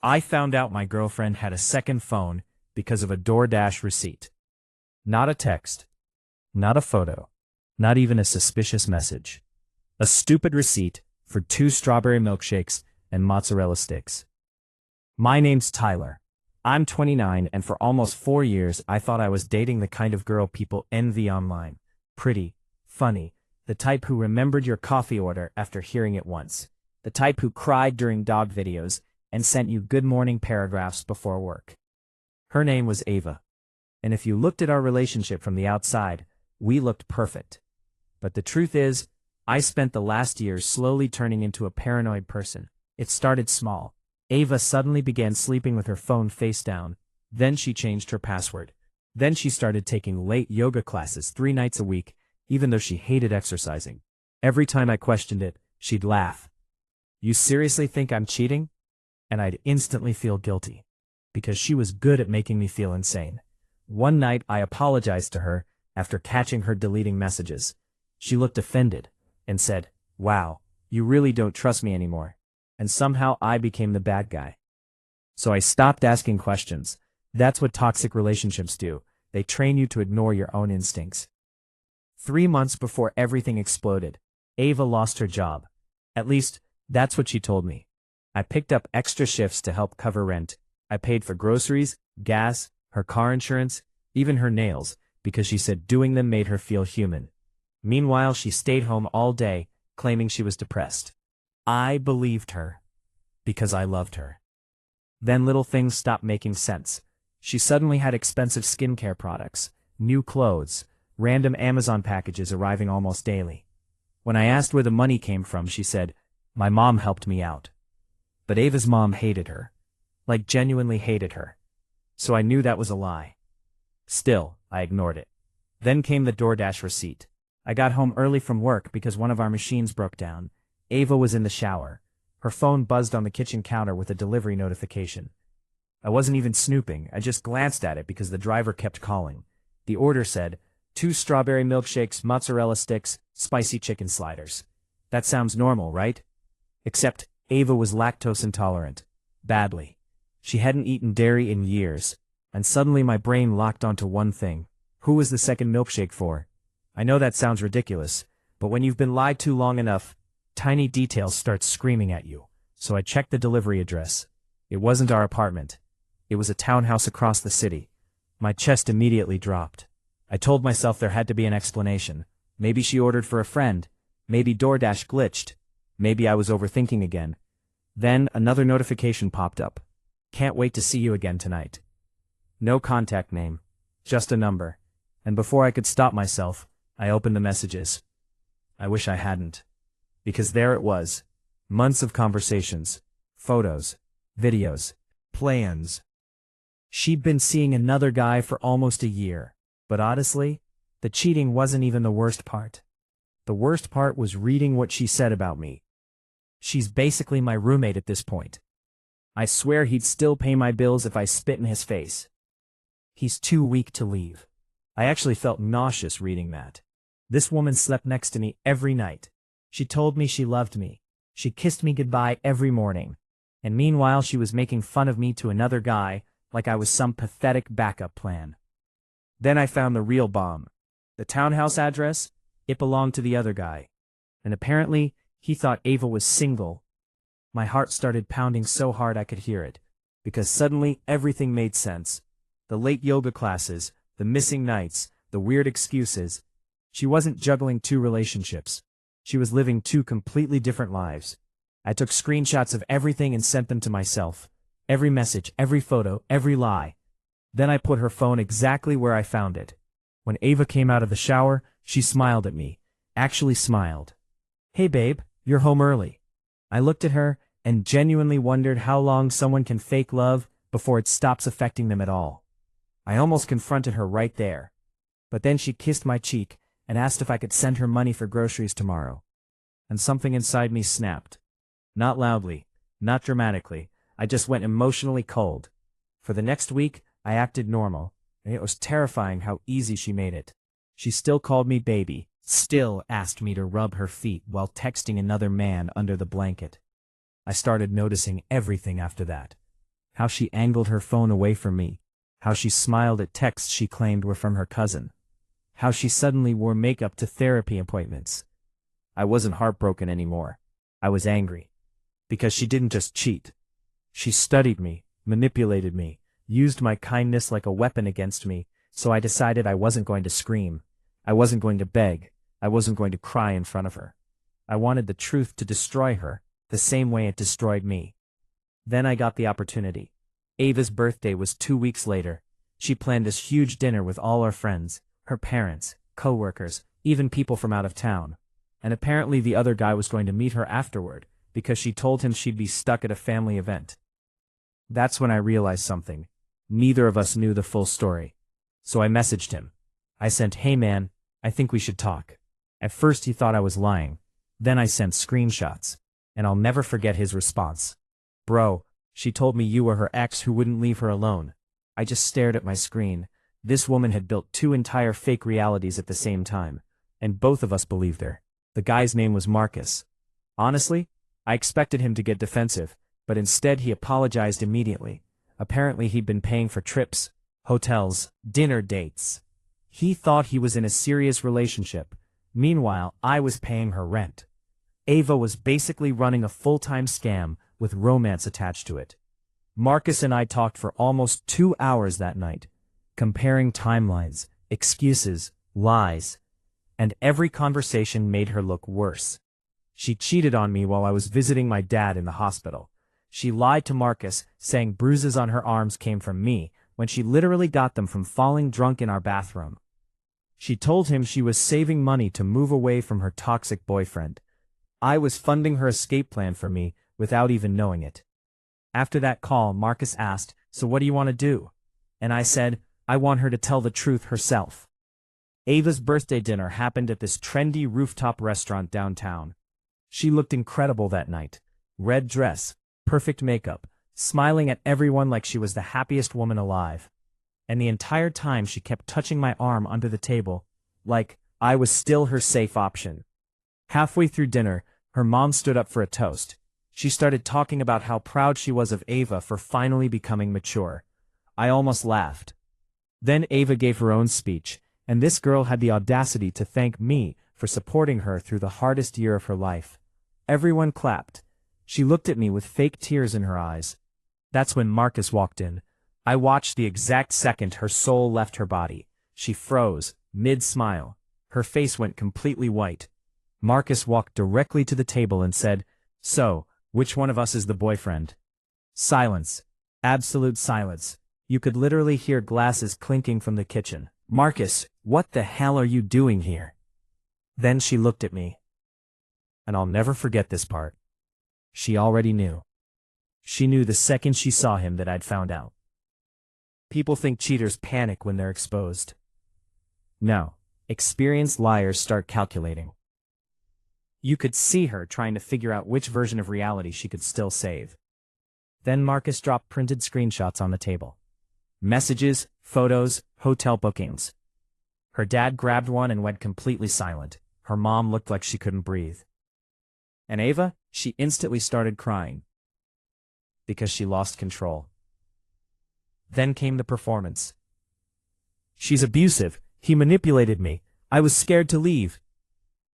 I found out my girlfriend had a second phone because of a DoorDash receipt. Not a text, not a photo, not even a suspicious message. A stupid receipt for 2 strawberry milkshakes and mozzarella sticks. My name's Tyler. I'm 29, and for almost 4 years I thought I was dating the kind of girl people envy online. Pretty, funny, the type who remembered your coffee order after hearing it once. The type who cried during dog videos and sent you good morning paragraphs before work. Her name was Ava. And if you looked at our relationship from the outside, we looked perfect. But the truth is, I spent the last years slowly turning into a paranoid person. It started small. Ava suddenly began sleeping with her phone face down. Then she changed her password. Then she started taking late yoga classes 3 nights a week, even though she hated exercising. Every time I questioned it, she'd laugh. "You seriously think I'm cheating?" And I'd instantly feel guilty, because she was good at making me feel insane. One night I apologized to her after catching her deleting messages. She looked offended and said, "Wow, you really don't trust me anymore." And somehow I became the bad guy. So I stopped asking questions. That's what toxic relationships do. They train you to ignore your own instincts. 3 months before everything exploded, Ava lost her job. At least, that's what she told me. I picked up extra shifts to help cover rent. I paid for groceries, gas, her car insurance, even her nails, because she said doing them made her feel human. Meanwhile, she stayed home all day, claiming she was depressed. I believed her, because I loved her. Then little things stopped making sense. She suddenly had expensive skincare products, new clothes, random Amazon packages arriving almost daily. When I asked where the money came from, she said, "My mom helped me out." But Ava's mom hated her. Like genuinely hated her. So I knew that was a lie. Still, I ignored it. Then came the DoorDash receipt. I got home early from work because one of our machines broke down. Ava was in the shower. Her phone buzzed on the kitchen counter with a delivery notification. I wasn't even snooping, I just glanced at it because the driver kept calling. The order said, 2 strawberry milkshakes, mozzarella sticks, spicy chicken sliders. That sounds normal, right? Except Ava was lactose intolerant. Badly. She hadn't eaten dairy in years. And suddenly my brain locked onto one thing. Who was the second milkshake for? I know that sounds ridiculous, but when you've been lied to long enough, tiny details start screaming at you. So I checked the delivery address. It wasn't our apartment. It was a townhouse across the city. My chest immediately dropped. I told myself there had to be an explanation. Maybe she ordered for a friend. Maybe DoorDash glitched. Maybe I was overthinking again. Then another notification popped up. "Can't wait to see you again tonight." No contact name. Just a number. And before I could stop myself, I opened the messages. I wish I hadn't. Because there it was. Months of conversations. Photos. Videos. Plans. She'd been seeing another guy for almost a year. But honestly, the cheating wasn't even the worst part. The worst part was reading what she said about me. She's basically my roommate at this point. I swear he'd still pay my bills if I spit in his face. He's too weak to leave. I actually felt nauseous reading that. This woman slept next to me every night. She told me she loved me. She kissed me goodbye every morning. And meanwhile she was making fun of me to another guy like I was some pathetic backup plan. Then I found the real bomb. The townhouse address, it belonged to the other guy. And apparently, he thought Ava was single. My heart started pounding so hard I could hear it. Because suddenly everything made sense. The late yoga classes, the missing nights, the weird excuses. She wasn't juggling 2 relationships. She was living 2 completely different lives. I took screenshots of everything and sent them to myself. Every message, every photo, every lie. Then I put her phone exactly where I found it. When Ava came out of the shower, she smiled at me. Actually smiled. "Hey babe, you're home early." I looked at her and genuinely wondered how long someone can fake love before it stops affecting them at all. I almost confronted her right there. But then she kissed my cheek and asked if I could send her money for groceries tomorrow. And something inside me snapped. Not loudly, not dramatically, I just went emotionally cold. For the next week, I acted normal, and it was terrifying how easy she made it. She still called me baby, still asked me to rub her feet while texting another man under the blanket. I started noticing everything after that. how she angled her phone away from me, how she smiled at texts she claimed were from her cousin, how she suddenly wore makeup to therapy appointments. I wasn't heartbroken anymore. I was angry. Because she didn't just cheat. She studied me, manipulated me, used my kindness like a weapon against me, so I decided I wasn't going to scream. I wasn't going to beg. I wasn't going to cry in front of her. I wanted the truth to destroy her, the same way it destroyed me. Then I got the opportunity. Ava's birthday was 2 weeks later. She planned this huge dinner with all our friends, her parents, co-workers, even people from out of town. And apparently the other guy was going to meet her afterward, because she told him she'd be stuck at a family event. That's when I realized something. Neither of us knew the full story. So I messaged him. I sent, "Hey man, I think we should talk." At first he thought I was lying. Then I sent screenshots. And I'll never forget his response. "Bro, she told me you were her ex who wouldn't leave her alone." I just stared at my screen. This woman had built 2 entire fake realities at the same time. And both of us believed her. The guy's name was Marcus. Honestly, I expected him to get defensive, but instead he apologized immediately. Apparently he'd been paying for trips, hotels, dinner dates. He thought he was in a serious relationship. Meanwhile, I was paying her rent. Ava was basically running a full-time scam with romance attached to it. Marcus and I talked for almost 2 hours that night, comparing timelines, excuses, lies, and every conversation made her look worse. She cheated on me while I was visiting my dad in the hospital. She lied to Marcus, saying bruises on her arms came from me, when she literally got them from falling drunk in our bathroom. She told him she was saving money to move away from her toxic boyfriend. I was funding her escape plan for me without even knowing it. After that call, Marcus asked, "So what do you want to do?" And I said, "I want her to tell the truth herself." Ava's birthday dinner happened at this trendy rooftop restaurant downtown. She looked incredible that night. Red dress, perfect makeup, smiling at everyone like she was the happiest woman alive. And the entire time she kept touching my arm under the table, like I was still her safe option. Halfway through dinner, her mom stood up for a toast. She started talking about how proud she was of Ava for finally becoming mature. I almost laughed. Then Ava gave her own speech, and this girl had the audacity to thank me for supporting her through the hardest year of her life. Everyone clapped. She looked at me with fake tears in her eyes. That's when Marcus walked in. I watched the exact second her soul left her body. She froze, mid-smile. Her face went completely white. Marcus walked directly to the table and said, "So, which one of us is the boyfriend?" Silence. Absolute silence. You could literally hear glasses clinking from the kitchen. "Marcus, what the hell are you doing here?" Then she looked at me. And I'll never forget this part. She already knew. She knew the second she saw him that I'd found out. People think cheaters panic when they're exposed. No, experienced liars start calculating. You could see her trying to figure out which version of reality she could still save. Then Marcus dropped printed screenshots on the table. Messages, photos, hotel bookings. Her dad grabbed one and went completely silent. Her mom looked like she couldn't breathe. And Ava, she instantly started crying. Because she lost control. Then came the performance. "She's abusive. He manipulated me. I was scared to leave."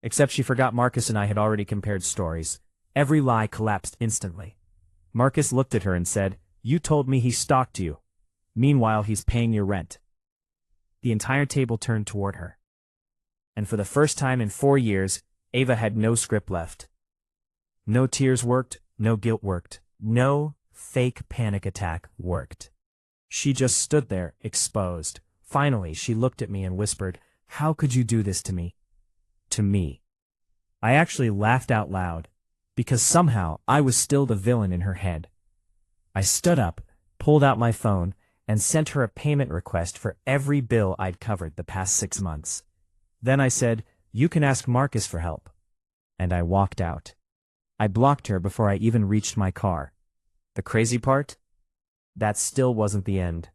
Except she forgot Marcus and I had already compared stories. Every lie collapsed instantly. Marcus looked at her and said, "You told me he stalked you. Meanwhile, he's paying your rent." The entire table turned toward her. And for the first time in 4 years, Ava had no script left. No tears worked, no guilt worked, no fake panic attack worked. She just stood there, exposed. Finally, she looked at me and whispered, "How could you do this to me?" To me. I actually laughed out loud, because somehow I was still the villain in her head. I stood up, pulled out my phone, and sent her a payment request for every bill I'd covered the past 6 months. Then I said, "You can ask Marcus for help." And I walked out. I blocked her before I even reached my car. The crazy part? That still wasn't the end.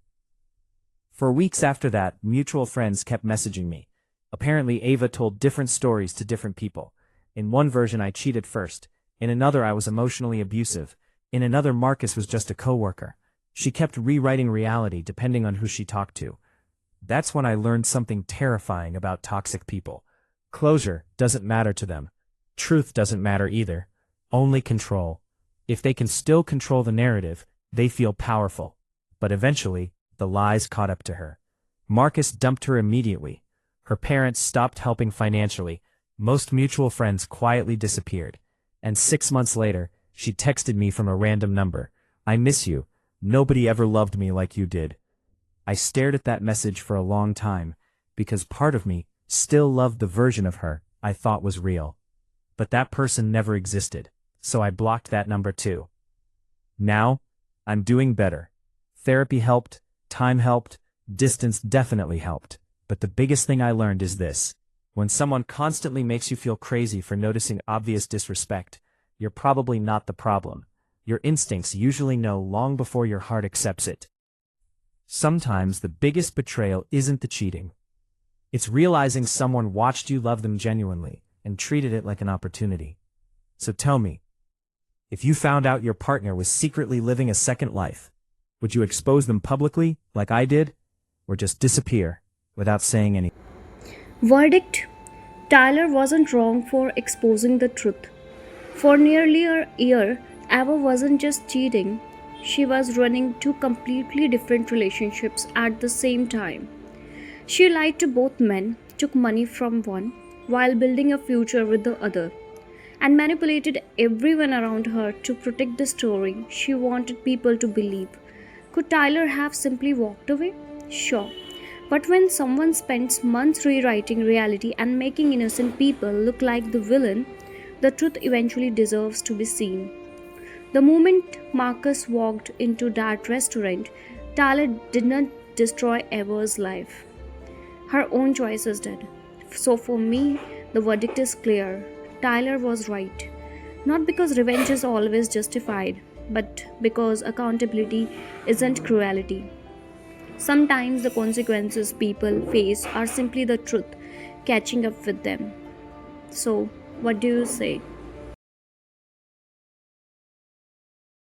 For weeks after that, mutual friends kept messaging me. Apparently, Ava told different stories to different people. In one version, I cheated first. In another, I was emotionally abusive. In another, Marcus was just a coworker. She kept rewriting reality depending on who she talked to. That's when I learned something terrifying about toxic people. Closure doesn't matter to them. Truth doesn't matter either. Only control. If they can still control the narrative, they feel powerful. But eventually, the lies caught up to her. Marcus dumped her immediately. Her parents stopped helping financially. Most mutual friends quietly disappeared. And 6 months later, she texted me from a random number. "I miss you. Nobody ever loved me like you did." I stared at that message for a long time, because part of me still loved the version of her I thought was real. But that person never existed, so I blocked that number too. Now, I'm doing better. Therapy helped, time helped, distance definitely helped. But the biggest thing I learned is this. When someone constantly makes you feel crazy for noticing obvious disrespect, you're probably not the problem. Your instincts usually know long before your heart accepts it. Sometimes the biggest betrayal isn't the cheating. It's realizing someone watched you love them genuinely and treated it like an opportunity. So tell me, if you found out your partner was secretly living a second life, would you expose them publicly like I did, or just disappear without saying anything? Verdict: Tyler wasn't wrong for exposing the truth. For nearly a year, Ava wasn't just cheating, she was running two completely different relationships at the same time. She lied to both men, took money from one, while building a future with the other, and manipulated everyone around her to protect the story she wanted people to believe. Could Tyler have simply walked away? Sure. But when someone spends months rewriting reality and making innocent people look like the villain, the truth eventually deserves to be seen. The moment Marcus walked into that restaurant, Tyler did not destroy Eva's life. Her own choices did. So for me, the verdict is clear. Tyler was right. Not because revenge is always justified, but because accountability isn't cruelty. Sometimes the consequences people face are simply the truth catching up with them. So, what do you say?